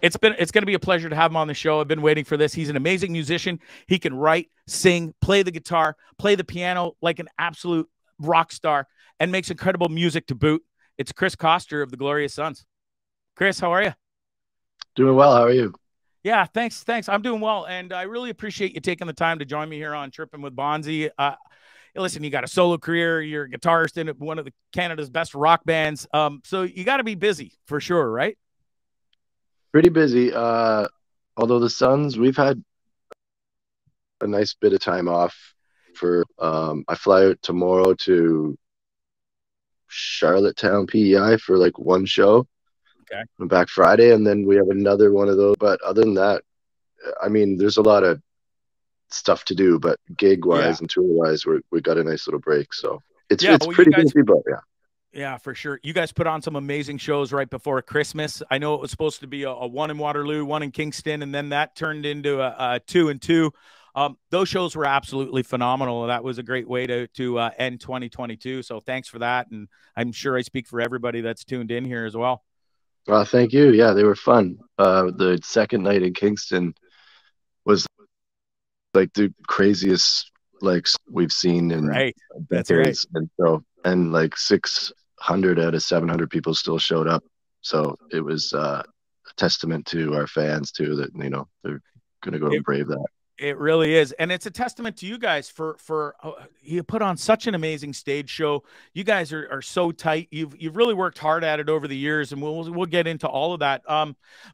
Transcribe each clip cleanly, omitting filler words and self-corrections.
It's going to be a pleasure to have him on the show. I've been waiting for this. He's an amazing musician. He can write, sing, play the guitar, play the piano like an absolute rock star, and makes incredible music to boot. It's Chris Koster of the Glorious Sons. Chris, how are you? Doing well. How are you? Yeah, thanks. I'm doing well, and I really appreciate you taking the time to join me here on Trippin With Bondzee. Listen, you got a solo career. You're a guitarist in one of Canada's best rock bands. So you got to be busy for sure, right? Pretty busy. Although the Suns, we've had a nice bit of time off for I fly out tomorrow to Charlottetown, PEI for like one show. Okay. I'm back Friday, and then we have another one of those. But other than that, I mean, there's a lot of stuff to do, but gig Yeah. wise and tour wise, we got a nice little break. So Yeah. it's Well, you pretty guys, busy, but yeah. yeah, for sure. You guys put on some amazing shows right before Christmas. I know it was supposed to be a one in Waterloo, one in Kingston, and then that turned into a two and two. Those shows were absolutely phenomenal. That was a great way to end 2022. So thanks for that. And I'm sure I speak for everybody that's tuned in here as well. Thank you. Yeah, they were fun. The second night in Kingston was like the craziest we've seen in Right. That's right. decades, and like 600 out of 700 people still showed up. So it was a testament to our fans too that they're gonna go It and brave that. It really is, and it's a testament to you guys for you put on such an amazing stage show. You guys are so tight. You've really worked hard at it over the years, and we'll get into all of that.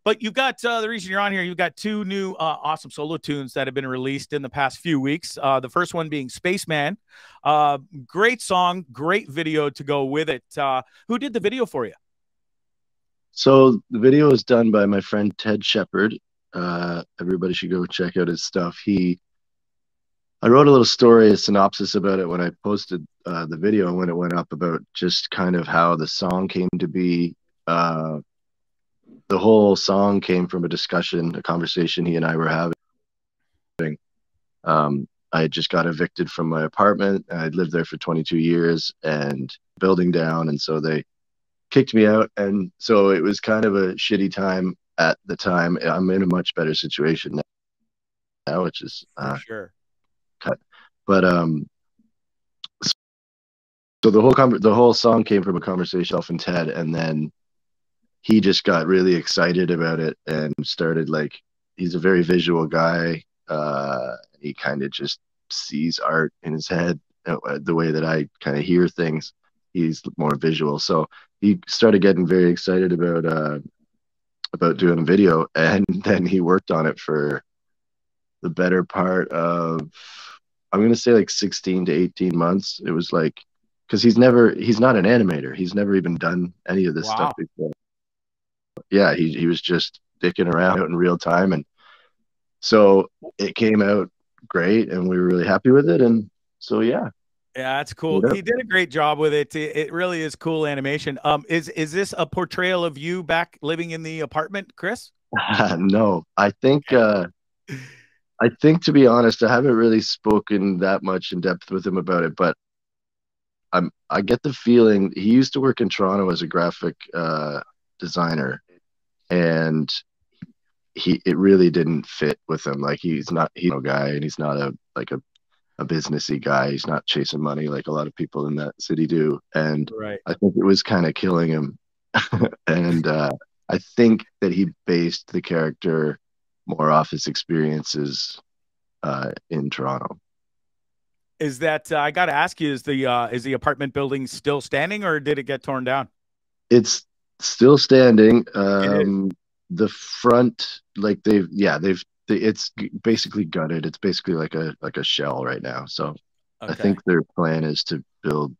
But you've got the reason you're on here. You've got two new awesome solo tunes that have been released in the past few weeks. The first one being Spaceman, great song, great video to go with it. Who did the video for you? So the video was done by my friend Ted Shepard. Everybody should go check out his stuff. I wrote a little story, a synopsis about it when I posted the video when it went up, about just kind of how the song came to be. The whole song came from a discussion, a conversation he and I were having. I had just got evicted from my apartment. I'd lived there for 22 years and building down, and so they kicked me out. And so it was kind of a shitty time at the time. I'm in a much better situation now, which is For sure. cut. But so the whole song came from a conversation with and Ted, and then he just got really excited about it and started he's a very visual guy. He kind of just sees art in his head the way that I kind of hear things. He's more visual, so he started getting very excited about doing a video, and then he worked on it for the better part of, I'm going to say, like 16 to 18 months. It was because he's not an animator. He's never even done any of this stuff Wow. before. Yeah, he was just dicking around out in real time, and so it came out great, and we were really happy with it. And so yeah. Yeah, that's cool. He did a great job with it. It really is cool animation. Is this a portrayal of you back living in the apartment, Chris? No, I think, to be honest, I haven't really spoken that much in depth with him about it, but I get the feeling he used to work in Toronto as a graphic designer, and it really didn't fit with him. Like, he's a guy, and he's not a businessy guy. He's not chasing money like a lot of people in that city do, and Right. I think it was kind of killing him. And I think that he based the character more off his experiences in Toronto. Is that I got to ask you? Is the apartment building still standing, or did it get torn down? It's still standing. It is. The front, it's basically gutted. It's basically like a shell right now. So I Okay. think their plan is to build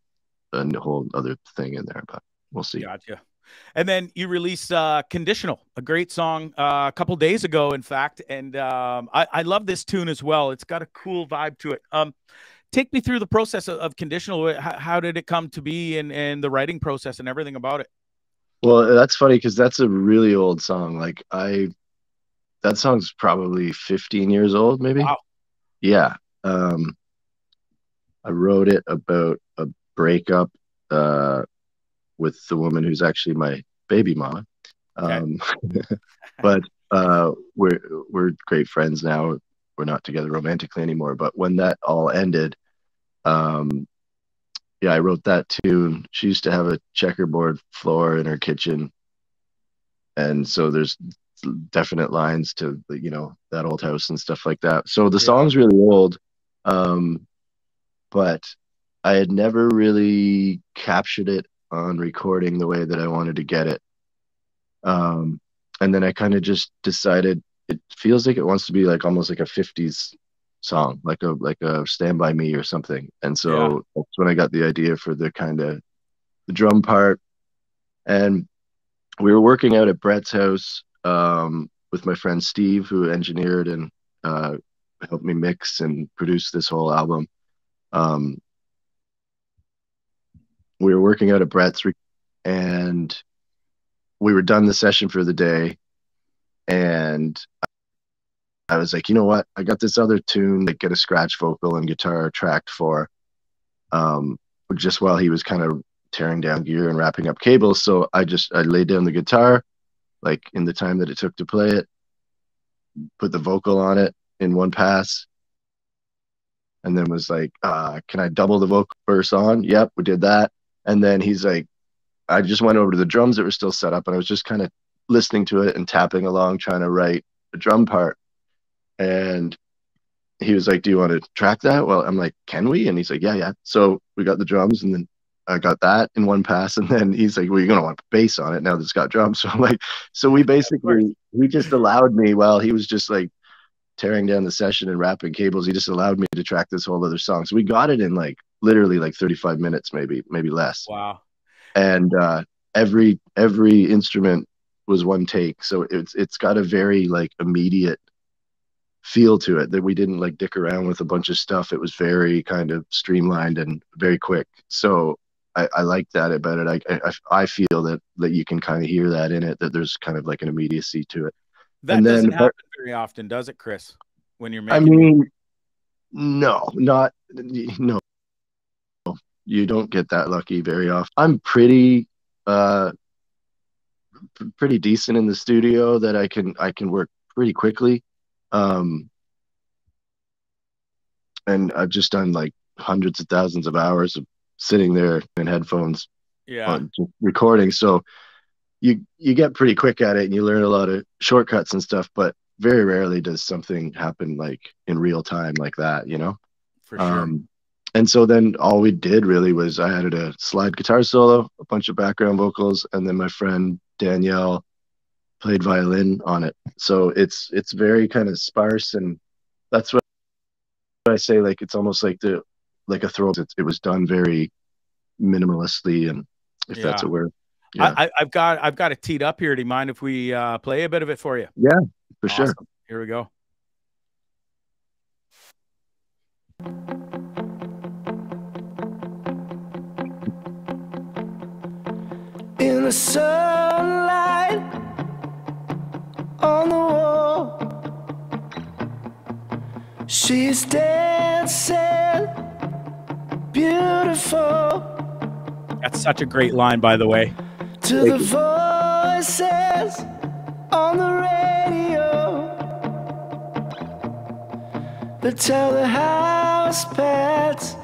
a whole other thing in there, but we'll see. Gotcha. And then you released Conditional, a great song a couple days ago, in fact. And I love this tune as well. It's got a cool vibe to it. Take me through the process of Conditional. How did it come to be, and the writing process and everything about it? Well, that's funny because that's a really old song. That song's probably 15 years old, maybe. Wow. Yeah. I wrote it about a breakup with the woman who's actually my baby mama. Okay. But we're great friends now. We're not together romantically anymore. But when that all ended, um, yeah, I wrote that tune. She used to have a checkerboard floor in her kitchen, and so there's definite lines to that old house and stuff like that. So the Yeah. song's really old, um, but I had never really captured it on recording the way that I wanted to get it. Um, and then I kind of just decided it feels like it wants to be like almost like a 50s song, like a Stand By Me or something. And Yeah. so that's when I got the idea for the kind of the drum part. And we were working out at Brett's house with my friend Steve, who engineered and uh, helped me mix and produce this whole album. Um, we were working out at Brett's, and we were done the session for the day. And I was like, you know what? I got this other tune, like get a scratch vocal and guitar tracked for, um, just while he was kind of tearing down gear and wrapping up cables. So I laid down the guitar, like in the time that it took to play it, put the vocal on it in one pass, and then was like, can I double the vocal verse on? Yep, we did that. And then he's like, I just went over to the drums that were still set up, and I was just kind of listening to it and tapping along, trying to write a drum part. And he was like, do you want to track that? Well, I'm like, can we? And he's like, yeah, yeah. So we got the drums, and then I got that in one pass. And then he's like, well, you're going to want bass on it now that it's got drums. So I'm like, so we basically, he just allowed me, while he was just like tearing down the session and wrapping cables, he just allowed me to track this whole other song. So we got it in like literally like 35 minutes, maybe less. Wow. And every instrument was one take. So it's got a very like immediate feel to it, that we didn't like dick around with a bunch of stuff. It was very kind of streamlined and very quick. So I like that about it. I feel that you can kind of hear that in it, that there's kind of like an immediacy to it. That And then, doesn't happen very often, does it, Chris? When you're I making mean, no, you don't get that lucky very often. I'm uh pretty decent in the studio, that I can work pretty quickly. Um, and I've just done like hundreds of thousands of hours of sitting there in headphones yeah, on just recording. So you get pretty quick at it, and you learn a lot of shortcuts and stuff, but very rarely does something happen like in real time like that. for sure. Um, and so then all we did really was I added a slide guitar solo, a bunch of background vocals, and then my friend Danielle played violin on it. So it's very kind of sparse, and that's what I say, like it's almost like a throw. It was done very minimalistically, and if that's Yeah. a word. Yeah. I've got it teed up here. Do you mind if we play a bit of it for you? Yeah, for sure. Awesome. Here we go. In the sunlight on the wall, she's dancing beautiful That's such a great line, by the way. to the voices on the radio that tell the house pets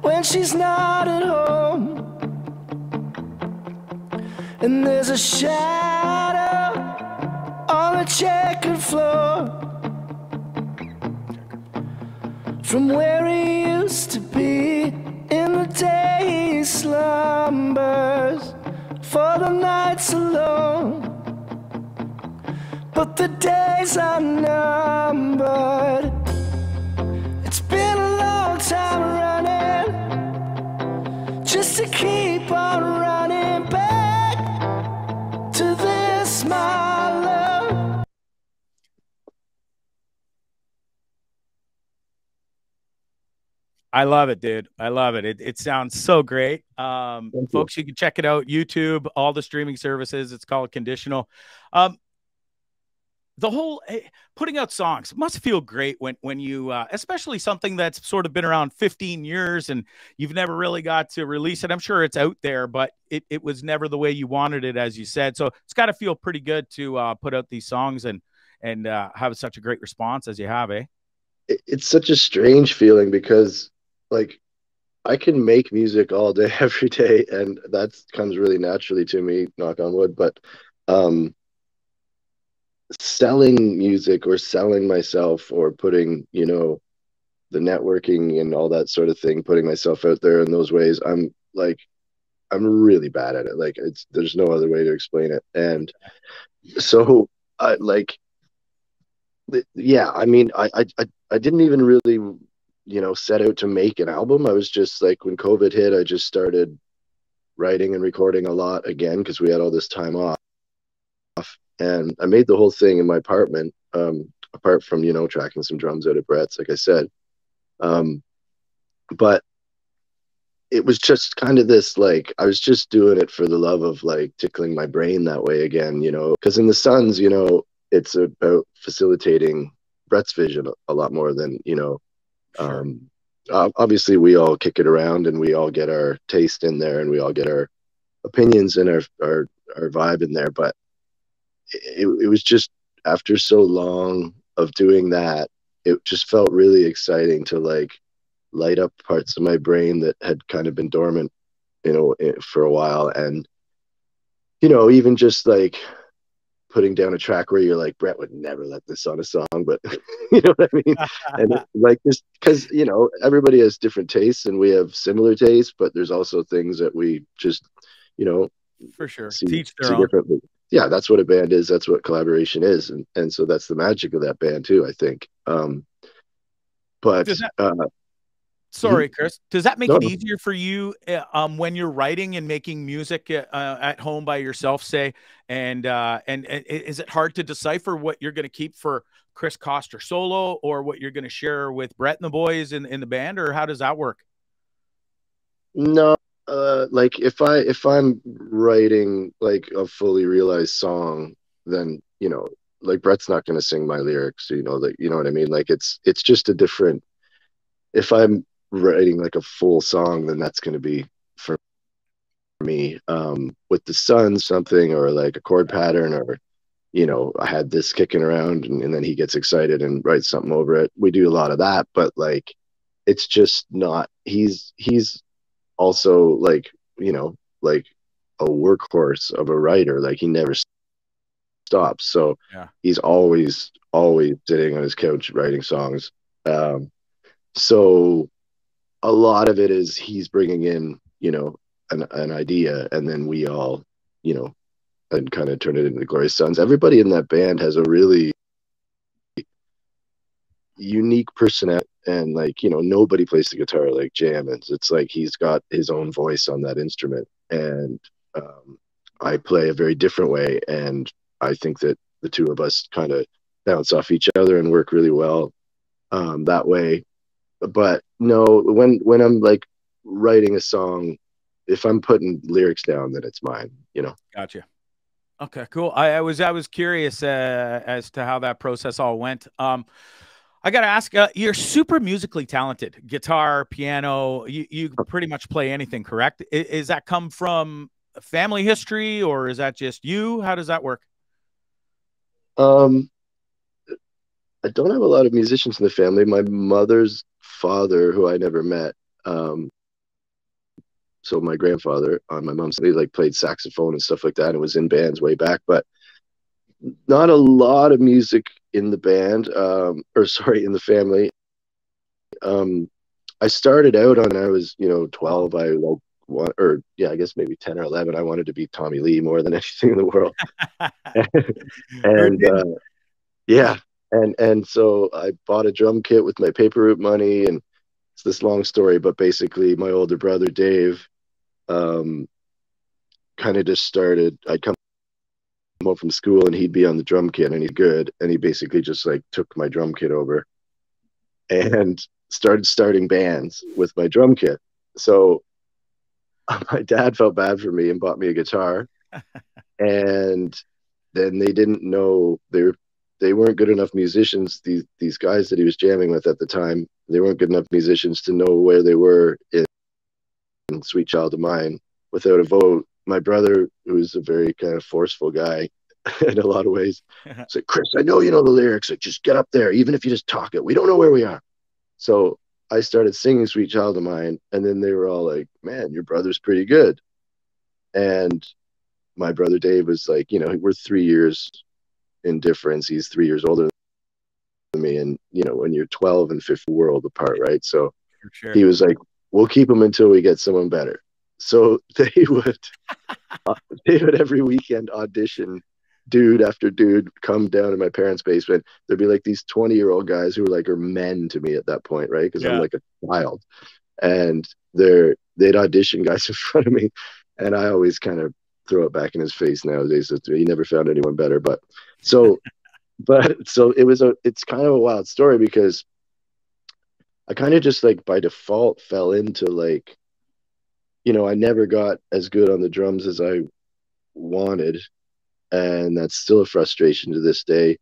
when she's not at home. And there's a shadow on the checkered floor from where he used to be in the day he slumbers for the nights alone. But the days are numbered. It's been a long time running, just to keep on running back to this, my love. I love it, dude. I love it. It sounds so great. Thank you. Folks, you can check it out. YouTube, all the streaming services. It's called Conditional. The whole putting out songs must feel great when you especially something that's sort of been around 15 years and you've never really got to release it. I'm sure it's out there, but it was never the way you wanted it, as you said. So it's got to feel pretty good to put out these songs and and have such a great response as you have, eh? It's such a strange feeling because like I can make music all day, every day, and that comes really naturally to me, knock on wood. But um, selling music or selling myself or putting, the networking and all that sort of thing, putting myself out there in those ways, I'm really bad at it. Like there's no other way to explain it. And so I like, yeah, I mean, I didn't even really, set out to make an album. I was just like, when COVID hit, I just started writing and recording a lot again because we had all this time off. And I made the whole thing in my apartment, apart from, tracking some drums out of Brett's, like I said. But it was just kind of this, like, I was just doing it for the love of like tickling my brain that way again, because in the Suns, it's about facilitating Brett's vision a lot more than, Sure. Obviously we all kick it around and we all get our taste in there and we all get our opinions and our vibe in there. But it was just, after so long of doing that, it just felt really exciting to like light up parts of my brain that had kind of been dormant, for a while. And, even just like putting down a track where you're like, Brett would never let this on a song, but you know what I mean? And like this, because, everybody has different tastes and we have similar tastes, but there's also things that we just, you know, For sure. see, Teach their see own. differently. Yeah, that's what a band is. That's what collaboration is. And so that's the magic of that band too, I think. But Does that, mhm. sorry, Chris, does that make No, it no. easier for you when you're writing and making music at home by yourself, say, and is it hard to decipher what you're going to keep for Chris Koster solo or what you're going to share with Brett and the boys in the band, or how does that work? No, like if I'm writing like a fully realized song, then like Brett's not going to sing my lyrics, like you know what I mean. Like it's just a different. If I'm writing like a full song, then that's going to be for me. With the Sun, something or like a chord pattern, or I had this kicking around, and then he gets excited and writes something over it. We do a lot of that, but like it's just not. He's also like like a workhorse of a writer. Like he never stops, so Yeah. he's always sitting on his couch writing songs. So a lot of it is he's bringing in an idea, and then we all you know and kind of turn it into the Glorious Sons. Everybody in that band has a really unique personality, and like nobody plays the guitar like Jammins. It's like he's got his own voice on that instrument, and I play a very different way, and I think that the two of us kind of bounce off each other and work really well that way. But no, when I'm like writing a song, if I'm putting lyrics down, then it's mine. Gotcha. Okay, cool. I was curious as to how that process all went. I got to ask, you're super musically talented, guitar, piano, you pretty much play anything, correct? Is that come from family history or is that just you? How does that work? um I don't have a lot of musicians in the family. My mother's father, who I never met, um, so my grandfather on my mom's side, he like played saxophone and stuff like that, and was in bands way back. But not a lot of music in the band, or sorry, in the family. Um, I started out on I was 12. I like or yeah, I guess maybe 10 or 11. I wanted to be Tommy Lee more than anything in the world, Who and didn't? yeah, and so I bought a drum kit with my paper route money, and it's this long story, but basically my older brother Dave um, kind of just started. I'd come home from school and he'd be on the drum kit and he's good, and he basically just like took my drum kit over and started starting bands with my drum kit. So my dad felt bad for me and bought me a guitar, and then they didn't know they weren't good enough musicians. These guys that he was jamming with at the time, they weren't good enough musicians to know where they were in Sweet Child of Mine without a vote. My brother, who was a very kind of forceful guy, in a lot of ways. It's like, Chris, I know you know the lyrics. Like, just get up there, even if you just talk it. We don't know where we are. So I started singing Sweet Child of Mine, and then they were all like, man, your brother's pretty good. And my brother Dave was like, you know, we're 3 years in difference. He's 3 years older than me. And, you know, when you're 12 and 15 world apart, right? So For sure. he was like, we'll keep him until we get someone better. So they would every weekend audition dude after dude, come down to my parents' basement. There'd be like these 20-year-old guys who are men to me at that point, right? Because I'm like a child. And they'd audition guys in front of me. And I always kind of throw it back in his face nowadays. He never found anyone better. But so it's kind of a wild story, because I kind of just like by default fell into like, you know, I never got as good on the drums as I wanted. And that's still a frustration to this day.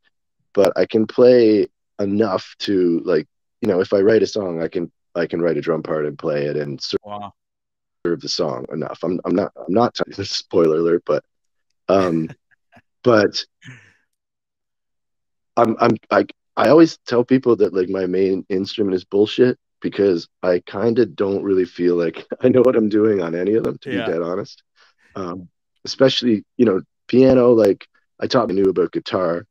But I can play enough to, like, you know, if I write a song, I can write a drum part and play it and serve the song enough. I'm not spoiler alert, but but I always tell people that like my main instrument is bullshit, because I kind of don't really feel like I know what I'm doing on any of them, to be dead honest. Especially, you know, piano, like I knew about guitar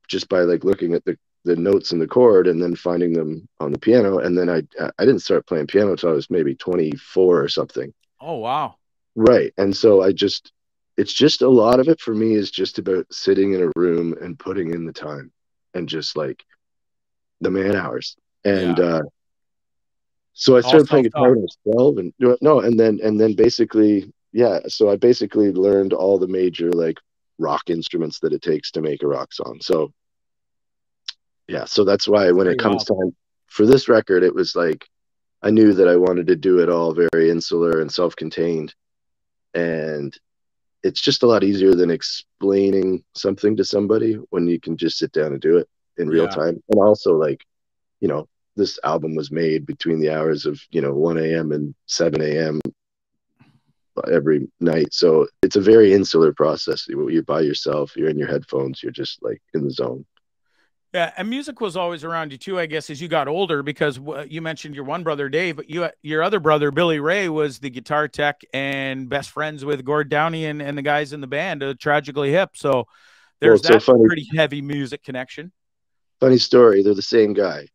just by like looking at the notes in the chord and then finding them on the piano. And then I didn't start playing piano until I was maybe 24 or something. Oh, wow. Right. And so it's just a lot of it for me is just about sitting in a room and putting in the time and just like the man hours. And so I started playing guitar when I was 12, and and then basically, so I basically learned all the major like rock instruments that it takes to make a rock song. So so that's why when it comes time for this record, it was like I knew that I wanted to do it all very insular and self-contained, and it's just a lot easier than explaining something to somebody when you can just sit down and do it in real time. And also, like, you know, this album was made between the hours of, you know, 1 a.m. and 7 a.m. every night. So it's a very insular process. You're by yourself, you're in your headphones, you're just like in the zone. Yeah, and music was always around you too, I guess, as you got older, because you mentioned your one brother, Dave, but your other brother, Billy Ray, was the guitar tech and best friends with Gord Downey and the guys in the band, Tragically Hip. So there's that pretty heavy music connection. Funny story, they're the same guy.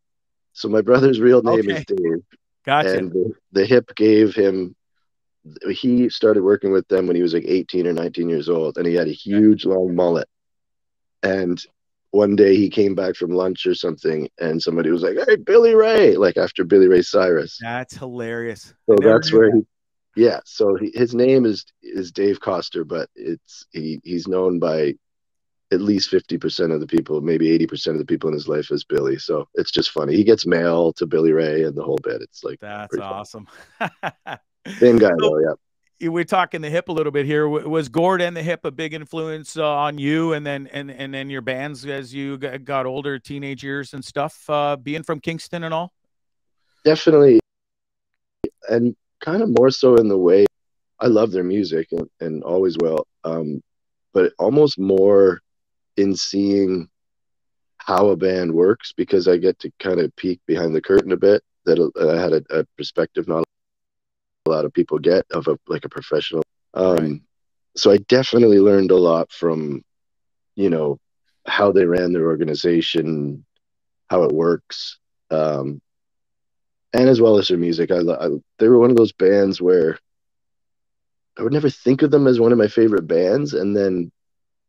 So my brother's real name is Dave. Gotcha. And the Hip gave him, he started working with them when he was like 18 or 19 years old, and he had a huge long mullet. And one day he came back from lunch or something, and somebody was like, "Hey, Billy Ray!" Like after Billy Ray Cyrus. That's hilarious. So that's where so his name is Dave Koster, but he's known by at least 50% of the people, maybe 80% of the people in his life as Billy. So it's just funny. He gets mail to Billy Ray and the whole bit. It's like, that's awesome. Same guy though, yeah. We're talking the Hip a little bit here. Was Gord and the Hip a big influence on you, and then your bands as you got older, teenage years and stuff, being from Kingston and all? Definitely, and kind of more so in the way I love their music and always will, but almost more in seeing how a band works, because I get to kind of peek behind the curtain a bit. That I had a perspective not a lot of people get of a professional. So I definitely learned a lot from, you know, how they ran their organization, how it works, and as well as their music. They were one of those bands where I would never think of them as one of my favorite bands, and then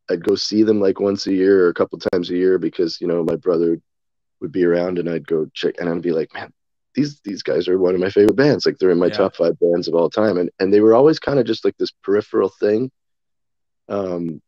I'd go see them like once a year or a couple times a year, because, you know, my brother would be around and I'd go check, and I'd be like, man, these guys are one of my favorite bands. Like, they're in my top 5 bands of all time. And they were always kind of just like this peripheral thing. But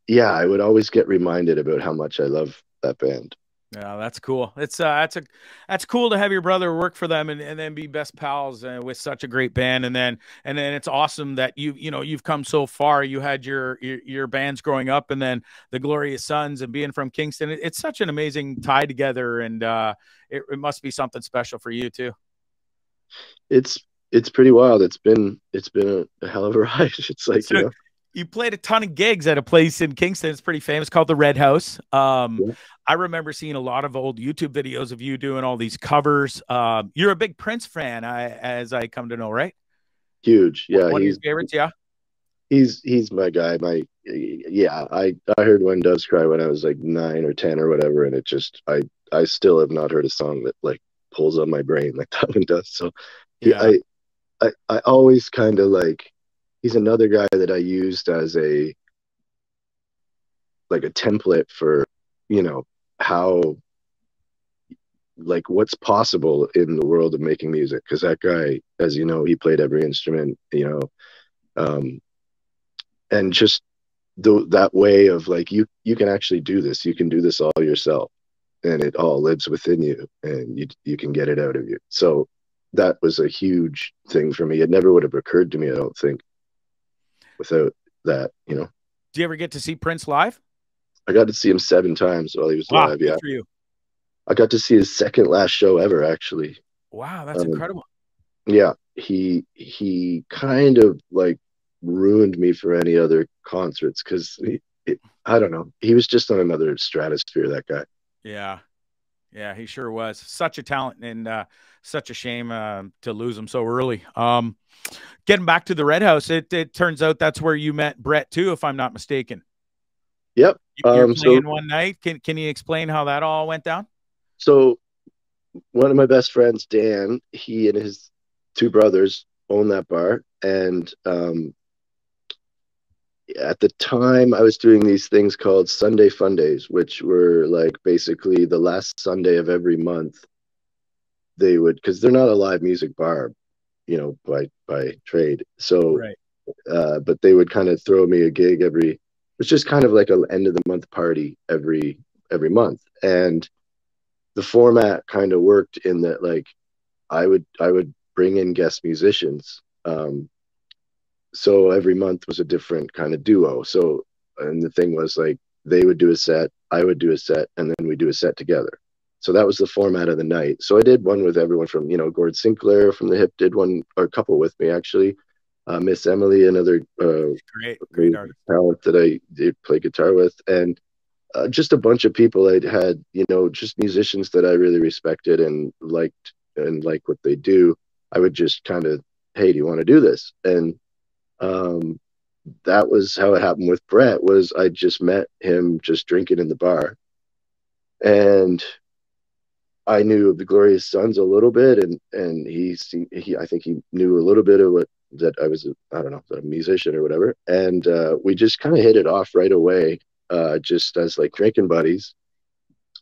yeah, I would always get reminded about how much I love that band. Yeah, that's cool. It's that's cool to have your brother work for them and then be best pals with such a great band. And then it's awesome that you've come so far. You had your bands growing up, and then the Glorious Sons, and being from Kingston. It's such an amazing tie together, and it must be something special for you too. It's pretty wild. It's been a hell of a ride. It's like, you know. You played a ton of gigs at a place in Kingston. It's pretty famous, called the Red House. Yeah. I remember seeing a lot of old YouTube videos of you doing all these covers. You're a big Prince fan, as I come to know, right? Huge. Yeah, One of your favorites, yeah. he's my guy. Yeah, I heard When Doves Cry when I was like 9 or 10 or whatever, and it just I still have not heard a song that like pulls on my brain like that one does. So Yeah. I always kind of like, he's another guy that I used as a like a template for, you know, how, like, what's possible in the world of making music, because that guy, as you know, he played every instrument, you know, and just that way of like, you can actually do this, you can do this all yourself, and it all lives within you, and you can get it out of you. So that was a huge thing for me. It never would have occurred to me, I don't think, without that, you know. Do you ever get to see Prince live? I got to see him 7 times while he was Wow, alive. good Yeah, for you. I got to see his second last show ever, actually. Wow, that's um, incredible. yeah, he kind of like ruined me for any other concerts, because I don't know, he was just on another stratosphere, that guy. Yeah. Yeah, he sure was. Such a talent, and such a shame to lose him so early. Getting back to the Red House, it turns out that's where you met Brett too, if I'm not mistaken. Yep. You're So playing one night. Can you explain how that all went down? so one of my best friends, Dan, he and his two brothers own that bar, and at the time I was doing these things called Sunday Fun Days, which were like basically the last Sunday of every month. They would, because they're not a live music bar, you know, by trade. So, Right. but they would kind of throw me a gig every. It's just kind of like a end of the month party every month, and the format kind of worked in that, like, I would bring in guest musicians. So every month was a different kind of duo. So, and the thing was, like, they would do a set, I would do a set, and then we do a set together. So that was the format of the night. So I did one with everyone from, you know, Gord Sinclair from the Hip did one, or a couple with me actually. Miss Emily, another Great artist. talent that I did play guitar with, and just a bunch of people I'd had, you know, just musicians that I really respected and like what they do. I would just kind of, hey, do you want to do this? And um, that was how it happened with Brett. Was I just met him just drinking in the bar, and I knew of the Glorious Sons a little bit, and he I think he knew a little bit of what, that I was, I don't know, a musician or whatever, and we just kind of hit it off right away, just as like drinking buddies.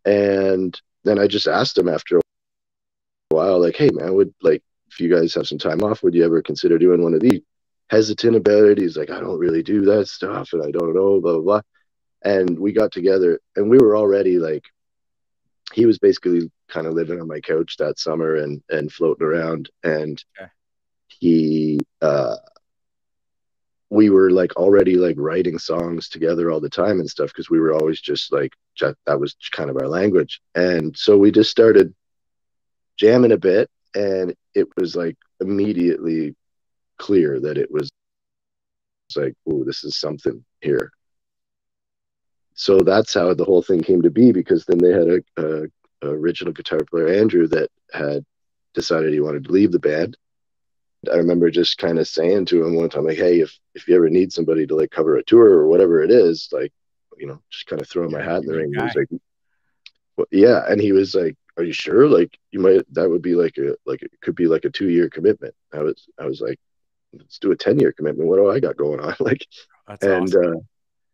And then I just asked him after a while, like, hey man, would, like, if you guys have some time off, would you ever consider doing one of these? Hesitant about it. He's like, I don't really do that stuff, and I don't know, blah blah blah. And we got together, and we were already like, he was basically kind of living on my couch that summer and floating around, and Okay. he we were like already like writing songs together all the time and stuff, because we were always just like, that was kind of our language. And so we just started jamming a bit, and it was like immediately clear that it was like, oh, this is something here. So that's how the whole thing came to be, because then they had a original guitar player, Andrew, that had decided he wanted to leave the band. I remember just kind of saying to him one time, like, hey, if you ever need somebody to like cover a tour or whatever it is, like, you know, just kind of throwing my hat in the ring. He was like, well, yeah. And he was like, are you sure? Like, you might, that would be like it could be like a 2-year commitment. I was like, let's do a 10-year commitment. What do I got going on? Like, That's and awesome.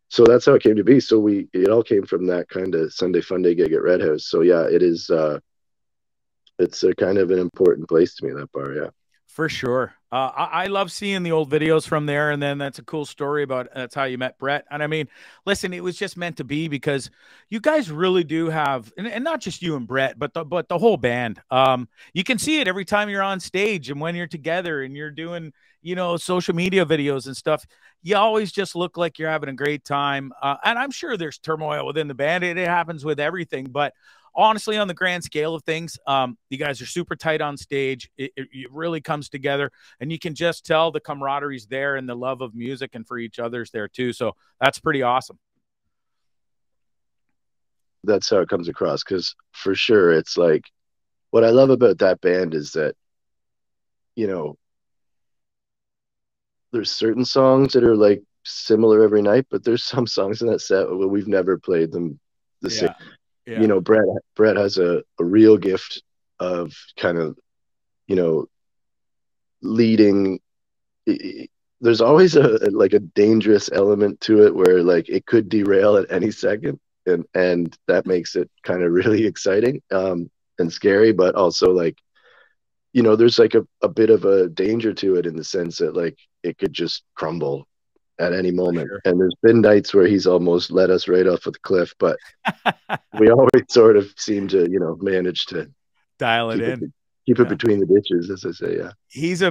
so that's how it came to be. So it all came from that kind of Sunday Fun Day gig at Red House. So yeah, it is, it's a kind of an important place to me, that bar. Yeah. For sure. I love seeing the old videos from there. And then that's a cool story about that's how you met Brett. And I mean, listen, it was just meant to be, because you guys really do have, and not just you and Brett, but the whole band. You can see it every time you're on stage and when you're together and you're doing, you know, social media videos and stuff. You always just look like you're having a great time. And I'm sure there's turmoil within the band. It happens with everything, but honestly, on the grand scale of things, you guys are super tight on stage. It really comes together, and you can just tell the camaraderie's there and the love of music and for each other's there too. So that's pretty awesome. That's how it comes across. Because for sure, it's like what I love about that band is that, you know, there's certain songs that are like similar every night, but there's some songs in that set where we've never played them the same. Yeah. You know, Brett has a real gift of kind of, you know, leading. There's always a dangerous element to it where like it could derail at any second, and that makes it kind of really exciting and scary, but also like, you know, there's like a bit of a danger to it in the sense that like it could just crumble at any moment. Sure. And there's been nights where he's almost let us right off of the cliff, but we always sort of seem to, you know, manage to dial it in. Keep it between the ditches, as I say. Yeah, he's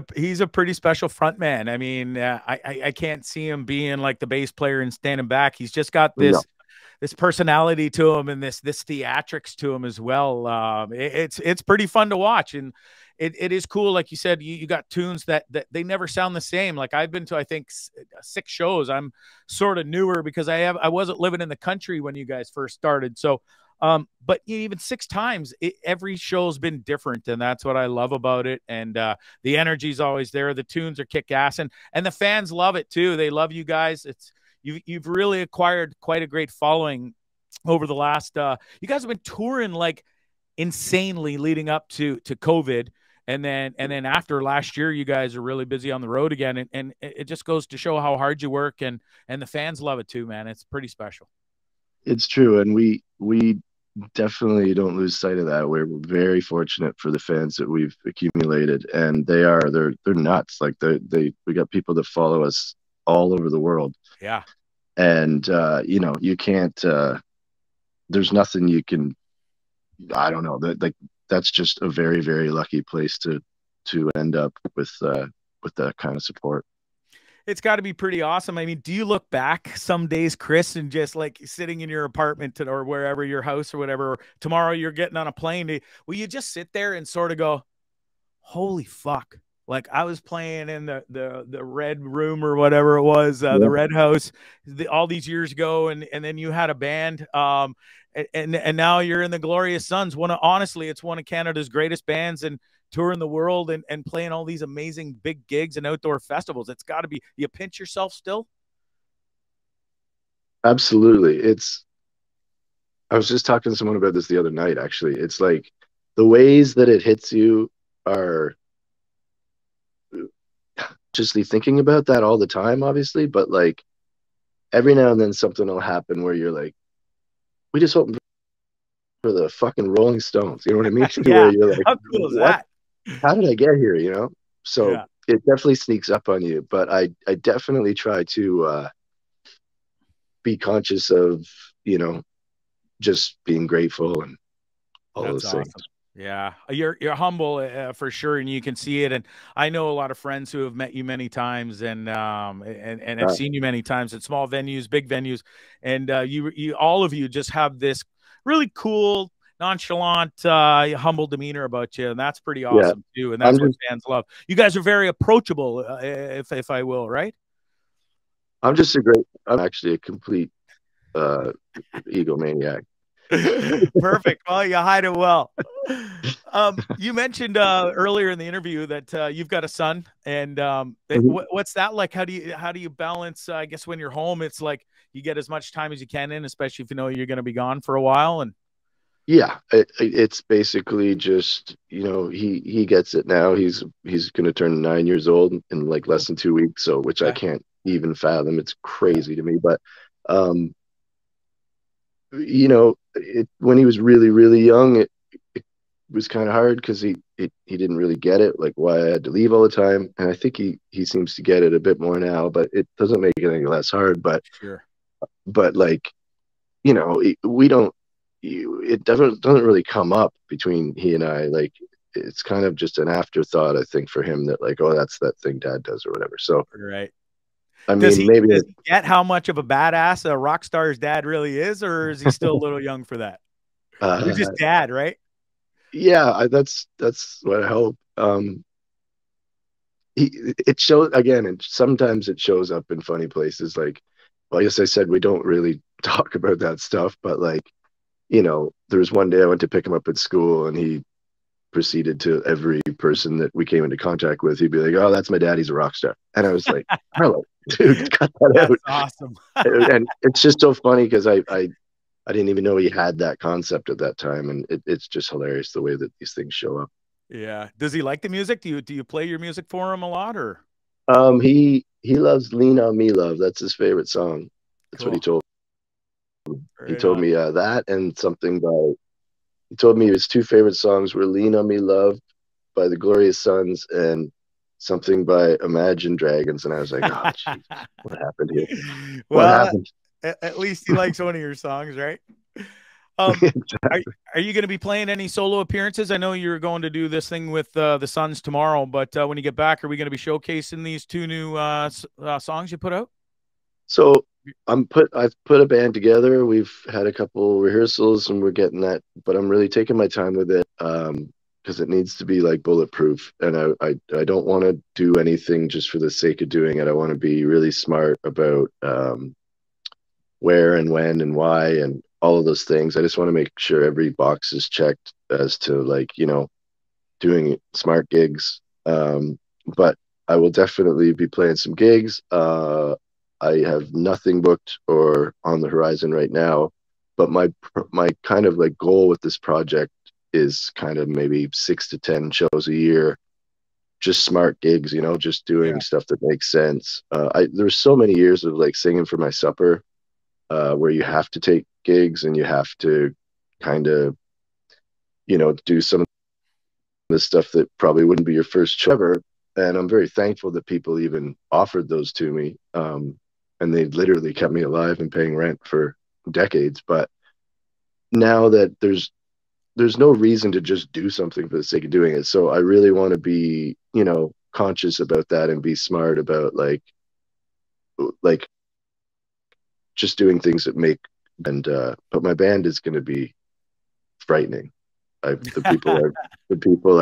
a pretty special front man. I mean, I can't see him being like the bass player and standing back. He's just got this personality to him and this theatrics to him as well. It's pretty fun to watch, and it is cool. Like you said, you got tunes that they never sound the same. Like I've been to, I think, 6 shows. I'm sort of newer because I wasn't living in the country when you guys first started. So, but even 6 times, every show's been different, and that's what I love about it. And the energy's always there. The tunes are kick ass, and the fans love it too. They love you guys. You've really acquired quite a great following over the last. You guys have been touring like insanely leading up to COVID. And then after last year, you guys are really busy on the road again. And it just goes to show how hard you work, and the fans love it too, man. It's pretty special. It's true. And we definitely don't lose sight of that. We're very fortunate for the fans that we've accumulated, and they're nuts. Like we got people that follow us all over the world. Yeah. And, you know, you can't, there's nothing you can, I don't know, that's just a very, very lucky place to end up with that kind of support. It's got to be pretty awesome. I mean, do you look back some days, Chris, and just like sitting in your apartment or wherever, your house or whatever, or tomorrow you're getting on a plane, will you just sit there and sort of go, holy fuck? Like I was playing in the Red Room or whatever it was, the Red House, all these years ago, and then you had a band, and now you're in the Glorious Sons. Honestly, it's one of Canada's greatest bands, and touring the world and playing all these amazing big gigs and outdoor festivals. It's got to be, you pinch yourself still. Absolutely. I was just talking to someone about this the other night, actually. It's like the ways that it hits you are just thinking about that all the time, obviously, but like every now and then something will happen where you're like, we just opened for the fucking Rolling Stones. You know what I mean? Yeah. Where you're like, how cool is that? How did I get here? You know? So it definitely sneaks up on you, but I definitely try to be conscious of, you know, just being grateful and all those things. Yeah, you're humble for sure, and you can see it. And I know a lot of friends who have met you many times, and have seen you many times at small venues, big venues, and you all of you just have this really cool, nonchalant, humble demeanor about you, and that's pretty awesome too. And that's what fans love. You guys are very approachable, if I will, right? I'm actually a complete egomaniac. Perfect. Well, you hide it well. You mentioned earlier in the interview that you've got a son, and what's that like? How do you balance? I guess when you're home, it's like you get as much time as you can in, especially if you know you're going to be gone for a while. And yeah, it's basically just, you know, he gets it now. He's going to turn 9 years old in like less than 2 weeks, so which I can't even fathom. It's crazy to me, but you know, when he was really, really young, it was kind of hard because he didn't really get it, like why I had to leave all the time. And I think he seems to get it a bit more now, but it doesn't make it any less hard. But but like, you know, it doesn't really come up between he and I. Like it's kind of just an afterthought, I think, for him, that like, oh, that's that thing Dad does or whatever. So I mean, does he get how much of a badass a rock star's dad really is, or is he still a little young for that? You're just dad, right? Yeah, that's what I hope. It shows again, and sometimes it shows up in funny places. Like, well, yes, I said we don't really talk about that stuff, but like, there was one day I went to pick him up at school, and he proceeded to every person that we came into contact with, he'd be like, "Oh, that's my dad. He's a rock star." And I was like, "Hello, dude, cut that That's out." awesome. And it's just so funny because I didn't even know he had that concept at that time, and it's just hilarious the way that these things show up. Yeah. Does he like the music? Do you play your music for him a lot, or? He loves "Lean on Me, Love." That's his favorite song. That's what he Cool. told. He Right told on. me that and something by. He told me his two favorite songs were "Lean on Me, Love" by the Glorious Sons and something by Imagine Dragons, and I was like, "Oh, jeez, what happened here? What Well, happened?" at least he likes one of your songs, right? Um, are are you going to be playing any solo appearances? I know you're going to do this thing with the Suns tomorrow, but when you get back, are we going to be showcasing these two new songs you put out? So I've put a band together. We've had a couple rehearsals and we're getting that, but I'm really taking my time with it because it needs to be like bulletproof. And I don't want to do anything just for the sake of doing it. I want to be really smart about where and when and why and all of those things. I just want to make sure every box is checked as to like, doing smart gigs. But I will definitely be playing some gigs. I have nothing booked or on the horizon right now, but my kind of like goal with this project is kind of maybe 6 to 10 shows a year, just smart gigs, just doing Yeah, stuff that makes sense. There's so many years of like singing for my supper, where you have to take gigs and you have to kind of, do some of the stuff that probably wouldn't be your first choice ever. And I'm very thankful that people even offered those to me. And they literally kept me alive and paying rent for decades. But now that there's no reason to just do something for the sake of doing it. So I really want to be, conscious about that and be smart about like just doing things that make and but my band is going to be frightening. The people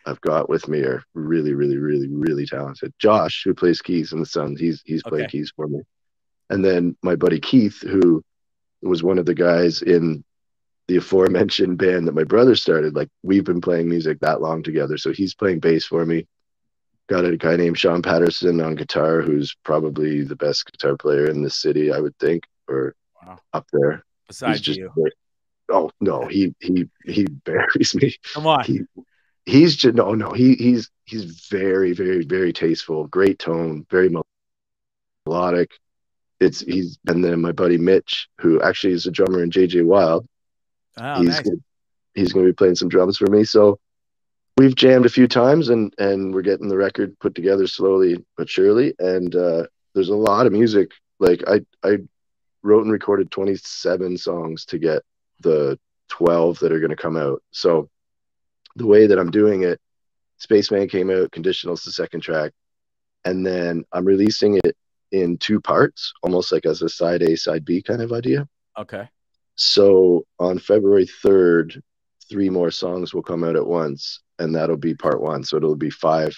I've got with me are really, really, really, really talented. Josh, who plays keys in the Suns, he's played okay. keys for me. And then my buddy Keith, who was one of the guys in the aforementioned band that my brother started. Like we've been playing music that long together. So he's playing bass for me. Got a guy named Sean Patterson on guitar, who's probably the best guitar player in the city, I would think, or Wow. up there. He's Besides just you. oh no, he buries me. Come on. He he's just no, he's very, very, very tasteful, great tone, very melodic. He's and then my buddy Mitch, who actually is a drummer in JJ Wild. Oh, He's nice. gonna, he's going to be playing some drums for me. So we've jammed a few times, and we're getting the record put together slowly but surely. And there's a lot of music. Like I wrote and recorded 27 songs to get the 12 that are going to come out. So the way that I'm doing it, Spaceman came out, Conditional's the second track, and then I'm releasing it in two parts, almost like as a side A, side B kind of idea. Okay. So on February 3rd, three more songs will come out at once, and that'll be part one. So it'll be five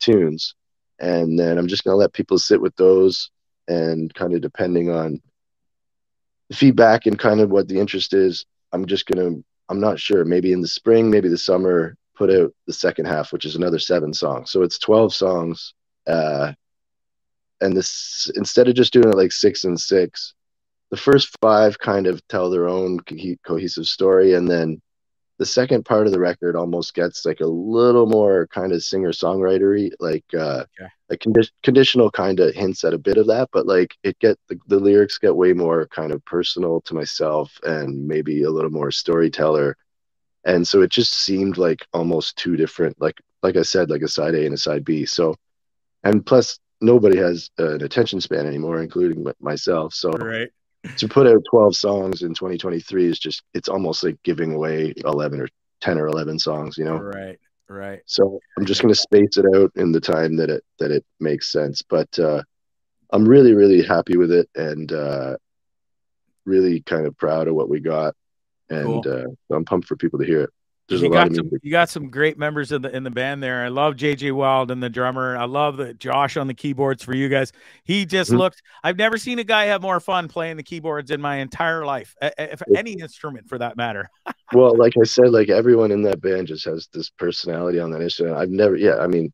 tunes. And then I'm just gonna let people sit with those, and kind of depending on the feedback and kind of what the interest is, I'm not sure, maybe in the spring, maybe the summer, put out the second half, which is another 7 songs. So it's 12 songs. And this, instead of just doing it like 6 and 6, the first 5 kind of tell their own cohesive story, and then the second part of the record almost gets like a little more kind of singer songwritery, like Okay. like conditional kind of hints at a bit of that, but like the lyrics get way more kind of personal to myself and maybe a little more storyteller, and so it just seemed like almost two different, like I said, like a side A and a side B. So, and plus nobody has an attention span anymore, including myself. So Right. to put out 12 songs in 2023 is just, it's almost like giving away 11 or 10 or 11 songs, Right. Right. So I'm I just get going to that. space it out in the time that it makes sense. But I'm really, really happy with it, and really kind of proud of what we got, and Cool. I'm pumped for people to hear it. There's And a lot of music. you got some great members in the band there. I love JJ Wild and the drummer. I love Josh on the keyboards for you guys. He just Mhm. looked. I've never seen a guy have more fun playing the keyboards in my entire life, if any instrument for that matter. Well, like I said, like everyone in that band just has this personality on that instrument. I've never, yeah, I mean,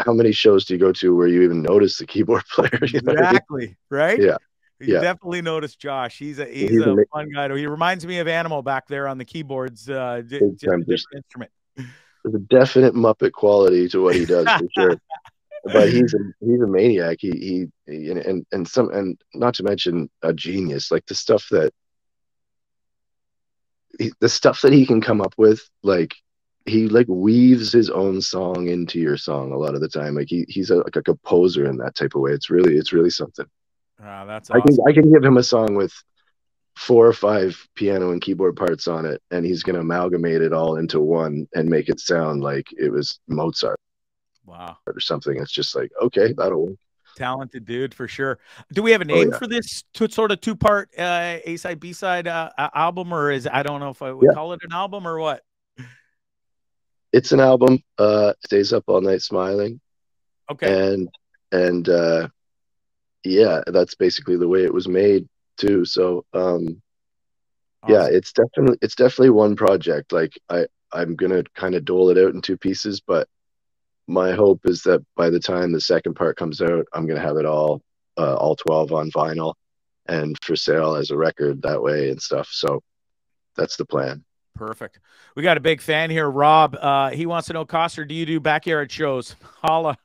how many shows do you go to where you even notice the keyboard player? You know what I mean? Exactly. Right. Yeah, You yeah. definitely noticed Josh. He's He's a a fun guy. He reminds me of Animal back there on the keyboards. big Just time. a different instrument. There's a definite Muppet quality to what he does for sure. But he's a maniac. And not to mention a genius. Like the stuff that he can come up with, like he like weaves his own song into your song a lot of the time. Like he's like a composer in that type of way. It's really something. That's I can awesome. I can give him a song with 4 or 5 piano and keyboard parts on it, and he's gonna amalgamate it all into one and make it sound like it was Mozart Wow. or something. It's just like, okay, that'll work. Talented dude for sure. Do we have a Oh name yeah, for this sort of two-part A side B side album, or is I don't know if I would yeah. call it an album or what? It's an album. Stays up all night smiling, Okay, and and yeah, that's basically the way it was made too. So yeah, awesome. it's definitely one project. Like I'm gonna kind of dole it out in 2 pieces, but my hope is that by the time the second part comes out, I'm gonna have it all 12 on vinyl and for sale as a record that way and stuff. So that's the plan. Perfect. We got a big fan here, Rob. He wants to know, Koster, do you do backyard shows? Holla.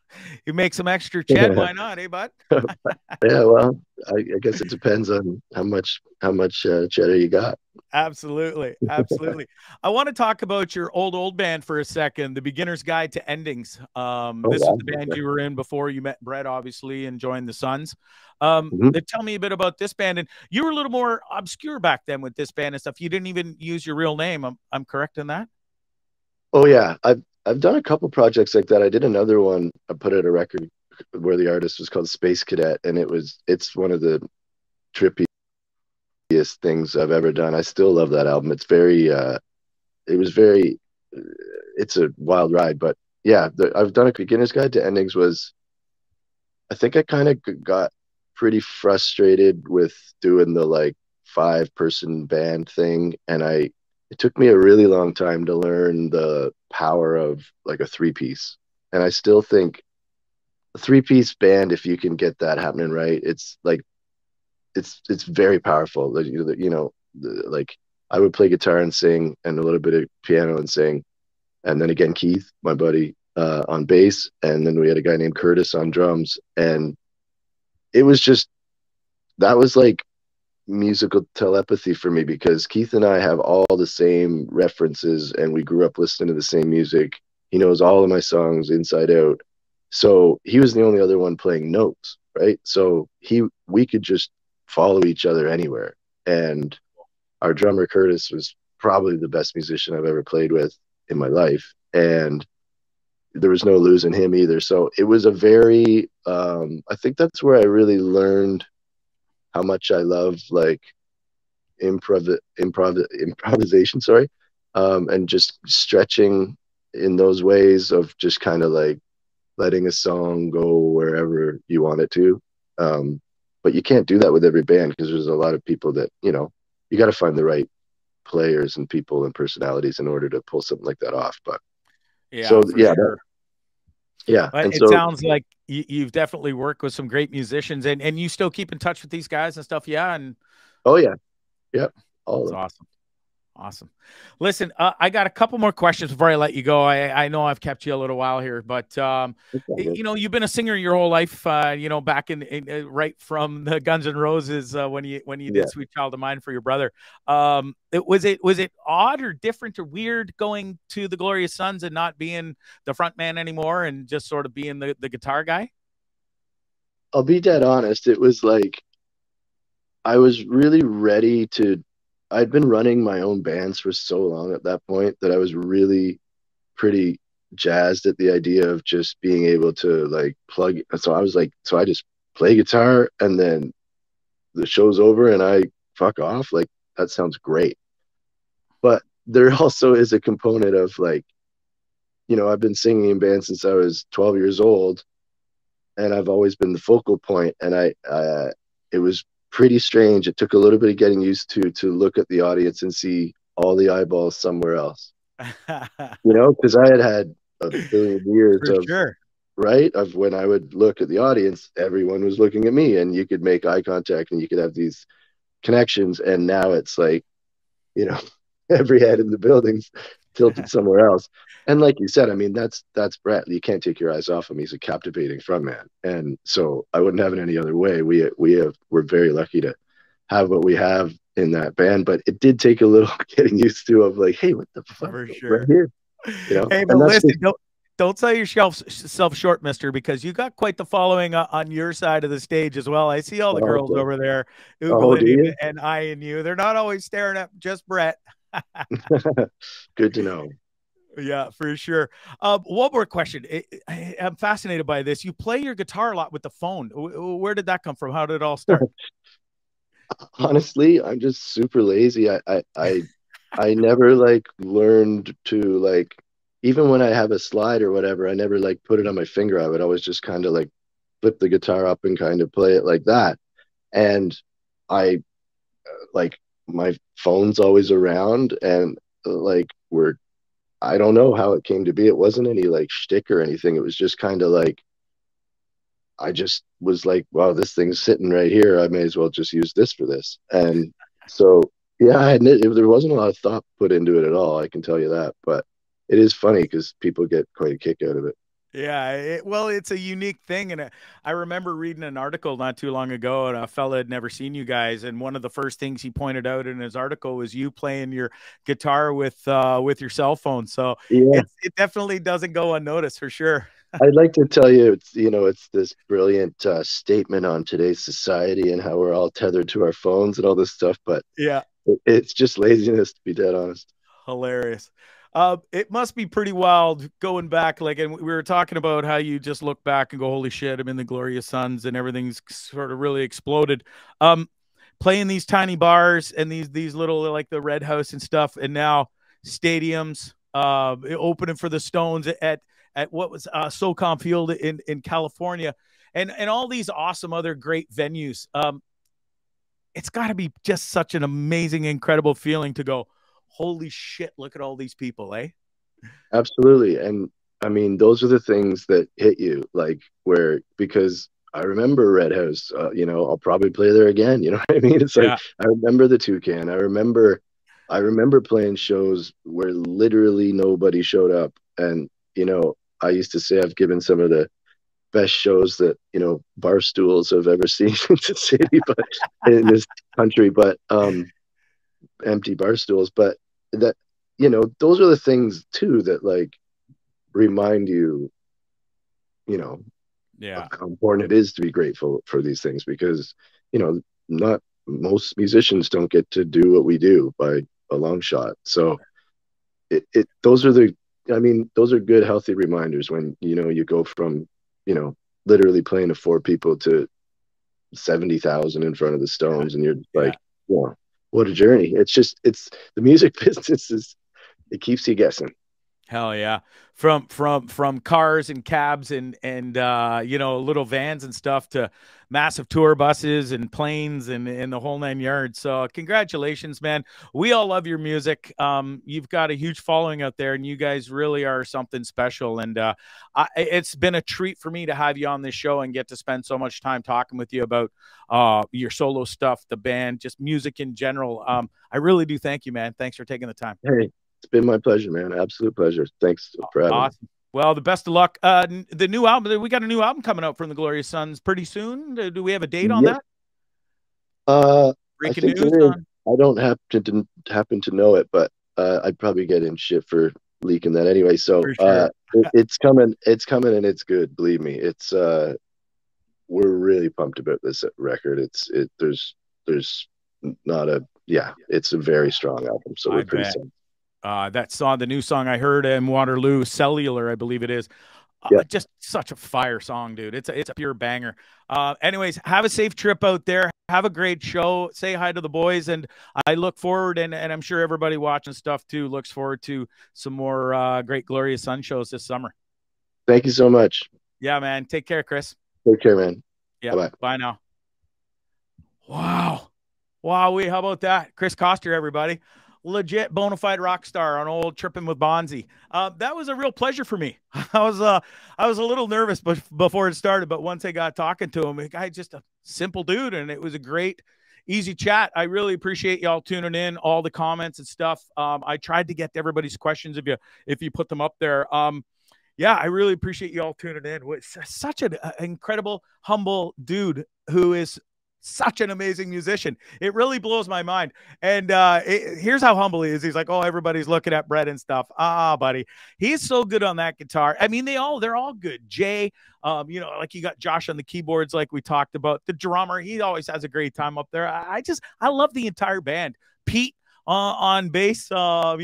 You make some extra ched. Why not, eh, bud? Yeah, well, I guess it depends on how much cheddar you got. Absolutely. Absolutely. I want to talk about your old band for a second, The Beginner's Guide to Endings. Oh This is the yeah. band you were in before you met Brett, obviously, and joined the Suns. Mhm. Tell me a bit about this band. And you were a little more obscure back then with this band and stuff. You didn't even use your real name. I'm correct in that? Oh yeah, I've done a couple projects like that. I did another one. I put out a record where the artist was called Space Cadet, and it's one of the trippiest things I've ever done. I still love that album. It was very it's a wild ride, but yeah, I've done a beginner's guide to endings. Was I think I kind of got pretty frustrated with doing the like 5-person band thing, and it took me a really long time to learn the power of like a 3-piece. And I still think a 3-piece band, if you can get that happening right, it's like it's very powerful. Like, like I would play guitar and sing, and a little bit of piano and sing, and then again Keith, my buddy, on bass, and then we had a guy named Curtis on drums, and it was just that was like musical telepathy for me because Keith and I have all the same references and we grew up listening to the same music. He knows all of my songs inside out. So he was the only other one playing notes, right? So we could just follow each other anywhere. And our drummer Curtis was probably the best musician I've ever played with in my life. And there was no losing him either. So it was a very I think that's where I really learned how much I love like improvisation, sorry, and just stretching in those ways of just kind of like letting a song go wherever you want it to. But you can't do that with every band because there's a lot of people that, you got to find the right players and people and personalities in order to pull something like that off. But Yeah, so for yeah, sure. yeah. But And it so, sounds like you've definitely worked with some great musicians and you still keep in touch with these guys and stuff. Yeah. And oh yeah, yeah, all of that's them. awesome. Awesome. Listen, I got a couple more questions before I let you go. I know I've kept you a little while here, but you've been a singer your whole life. Back in right from the Guns N' Roses when you Yeah. did "Sweet Child of Mine" for your brother. Was it odd or different or weird going to the Glorious Sons and not being the front man anymore and just sort of being the guitar guy? I'll be dead honest. It was like I was really ready to. I'd been running my own bands for so long at that point that I was really pretty jazzed at the idea of just being able to like plug. So I was like, so I just play guitar and then the show's over and I fuck off. Like, that sounds great. But there also is a component of like, I've been singing in bands since I was 12 years old, and I've always been the focal point. And it was pretty strange. It took a little bit of getting used to look at the audience and see all the eyeballs somewhere else, because I had a billion years For of, sure. right, of when I would look at the audience, everyone was looking at me, and you could make eye contact and you could have these connections. And now it's like, every head in the building's tilted somewhere else. And like you said, I mean, that's Brett. You can't take your eyes off him. He's a captivating frontman, and so I wouldn't have it any other way. We're very lucky to have what we have in that band, but it did take a little getting used to, of like, hey, what the fuck, For right sure. here, Hey, but and that's listen, don't sell yourself short, mister, because you got quite the following on your side of the stage as well. I see all the girls over there Oh, do oogling you? and eyeing you. They're not always staring at just Brett. Good to know. Yeah, for sure. One more question. I'm fascinated by this. You play your guitar a lot with the phone. Where did that come from? How did it all start? Honestly, I'm just super lazy. I never like learned to like, even when I have a slide or whatever, I never like put it on my finger. I would always just kind of like flip the guitar up and kind of play it like that. And I like, my phone's always around, and like, I don't know how it came to be. It wasn't any like shtick or anything. It was just kind of like, I just was like, wow, this thing's sitting right here. I may as well just use this for this. And so, yeah, I admit there wasn't a lot of thought put into it at all. I can tell you that. But it is funny because people get quite a kick out of it. Yeah, well, it's a unique thing, and I remember reading an article not too long ago, and a fella had never seen you guys, and one of the first things he pointed out in his article was you playing your guitar with your cell phone. So Yeah, it definitely doesn't go unnoticed for sure. I'd like to tell you, it's this brilliant statement on today's society and how we're all tethered to our phones and all this stuff, but Yeah, it's just laziness, to be dead honest. hilarious. It must be pretty wild going back, like, and we were talking about how you just look back and go, "Holy shit, I'm in the Glorious Sons," and everything's sort of really exploded. Um, Playing these tiny bars and these little, like the Red House and stuff, and now stadiums, opening for the Stones at what was SoCom Field in California, and all these awesome other great venues. It's got to be just such an amazing, incredible feeling to go, holy shit, look at all these people, eh? Absolutely. And I mean, those are the things that hit you, like, because I remember Red House, I'll probably play there again. You know what I mean? It's like, Yeah. I remember the Toucan. I remember playing shows where literally nobody showed up. And, I used to say I've given some of the best shows that, bar stools have ever seen in the city, but in this country, but, empty bar stools. But that, those are the things too that like remind you, Yeah. of how important it is to be grateful for these things, because, not most musicians don't get to do what we do by a long shot. So those are those are good, healthy reminders when, you go from, literally playing to four people to 70,000 in front of the Stones, and you're just Yeah. like, wow, what a journey. It's the music business it keeps you guessing. Hell yeah. From cars and cabs and little vans and stuff to massive tour buses and planes and the whole 9 yards. So congratulations, man. We all love your music. You've got a huge following out there, and you guys really are something special. And it's been a treat for me to have you on this show and get to spend so much time talking with you about your solo stuff, the band, just music in general. I really do thank you, man. Thanks for taking the time. Hey, it's been my pleasure, man. Absolute pleasure. Thanks for having me. Awesome. Well, the best of luck. The new album, we got a new album coming out from the Glorious Sons pretty soon. Do we have a date on Yep. that? I Breaking think news there is. on. I don't happen to know it, but I'd probably get in shit for leaking that anyway. So For sure. it's coming. It's coming, and it's good. Believe me. It's we're really pumped about this record. There's not a yeah. It's a very strong album. So I we're pretty bet. excited. That song, the new song I heard in Waterloo, Cellular, I believe it is. Yeah. Just such a fire song, dude. It's a pure banger. Anyways, have a safe trip out there. Have a great show. Say hi to the boys, and I look forward, and I'm sure everybody watching stuff too looks forward to some more great Glorious Sun shows this summer. Thank you so much. Yeah, man. Take care, Chris. Take care, man. Yeah. Bye-bye. Bye now. Wow. Wow. How about that? Chris Koster, everybody. Legit bona fide rock star on old Trippin With Bondzee. That was a real pleasure for me. I was a little nervous before it started, but once I got talking to him, the guy just a simple dude, and it was a great, easy chat. I really appreciate y'all tuning in, all the comments and stuff. I tried to get to everybody's questions if you put them up there. Yeah, I really appreciate y'all tuning in. It's such an incredible, humble dude who is such an amazing musician. It really blows my mind. And here's how humble he is. He's like, oh, everybody's looking at Brett and stuff. Buddy, he's so good on that guitar. I mean, they're all good. Jay, like you got Josh on the keyboards, like we talked about. The drummer, he always has a great time up there. I love the entire band. Pete on bass, sort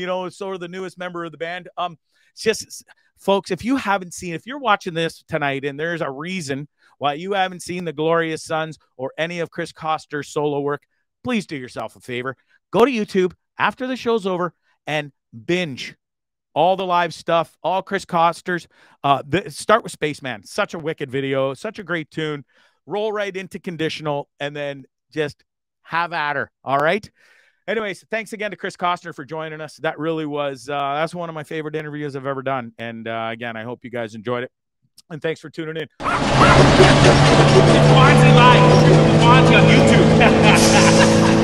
of the newest member of the band. It's just, folks, if you're watching this tonight and there's a reason why you haven't seen the Glorious Sons or any of Chris Koster's solo work, please do yourself a favor. Go to YouTube after the show's over and binge all the live stuff, all Chris Koster's. Start with Spaceman. Such a wicked video, such a great tune. Roll right into Conditional, and then just have at her. All right? Anyways, thanks again to Chris Koster for joining us. That really was, that's one of my favorite interviews I've ever done. And again, I hope you guys enjoyed it. And thanks for tuning in. It's Bondzee Live. Bondzee on YouTube.